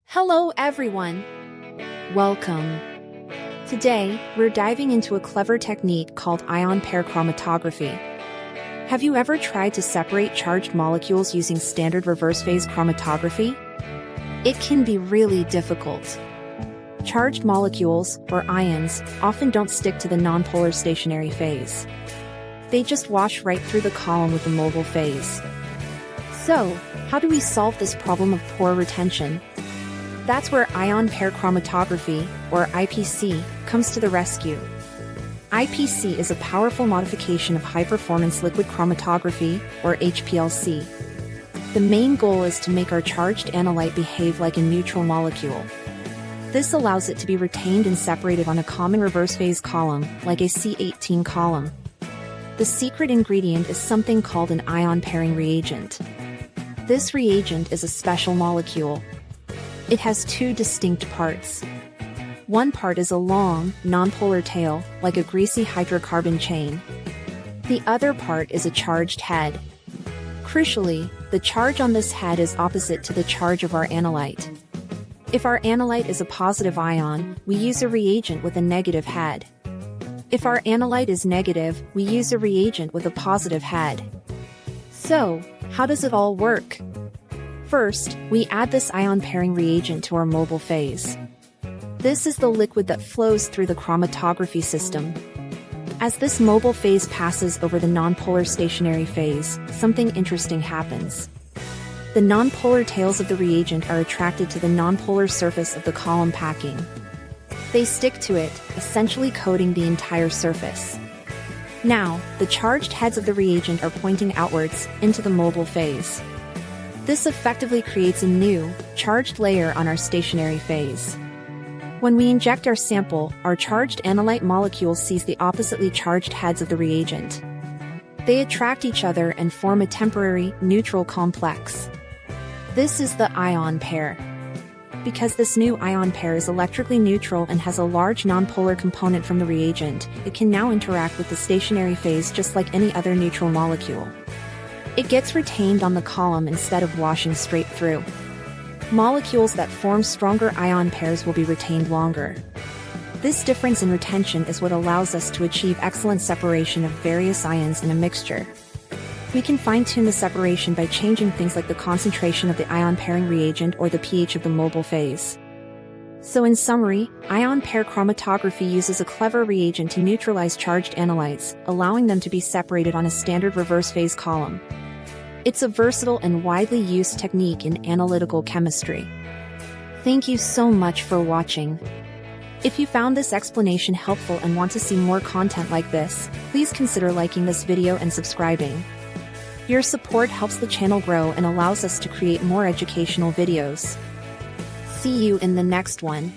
Hello everyone! Welcome! Today, we're diving into a clever technique called ion pair chromatography. Have you ever tried to separate charged molecules using standard reverse phase chromatography? It can be really difficult. Charged molecules, or ions, often don't stick to the nonpolar stationary phase. They just wash right through the column with the mobile phase. So, how do we solve this problem of poor retention? That's where ion pair chromatography, or IPC, comes to the rescue. IPC is a powerful modification of high-performance liquid chromatography, or HPLC. The main goal is to make our charged analyte behave like a neutral molecule. This allows it to be retained and separated on a common reverse phase column, like a C18 column. The secret ingredient is something called an ion pairing reagent. This reagent is a special molecule. It has two distinct parts. One part is a long, nonpolar tail, like a greasy hydrocarbon chain. The other part is a charged head. Crucially, the charge on this head is opposite to the charge of our analyte. If our analyte is a positive ion, we use a reagent with a negative head. If our analyte is negative, we use a reagent with a positive head. So, how does it all work? First, we add this ion pairing reagent to our mobile phase. This is the liquid that flows through the chromatography system. As this mobile phase passes over the nonpolar stationary phase, something interesting happens. The nonpolar tails of the reagent are attracted to the nonpolar surface of the column packing. They stick to it, essentially coating the entire surface. Now, the charged heads of the reagent are pointing outwards, into the mobile phase. This effectively creates a new, charged layer on our stationary phase. When we inject our sample, our charged analyte molecule sees the oppositely charged heads of the reagent. They attract each other and form a temporary, neutral complex. This is the ion pair. Because this new ion pair is electrically neutral and has a large nonpolar component from the reagent, it can now interact with the stationary phase just like any other neutral molecule. It gets retained on the column instead of washing straight through. Molecules that form stronger ion pairs will be retained longer. This difference in retention is what allows us to achieve excellent separation of various ions in a mixture. We can fine-tune the separation by changing things like the concentration of the ion pairing reagent or the pH of the mobile phase. So in summary, ion pair chromatography uses a clever reagent to neutralize charged analytes, allowing them to be separated on a standard reverse phase column. It's a versatile and widely used technique in analytical chemistry. Thank you so much for watching. If you found this explanation helpful and want to see more content like this, please consider liking this video and subscribing. Your support helps the channel grow and allows us to create more educational videos. See you in the next one.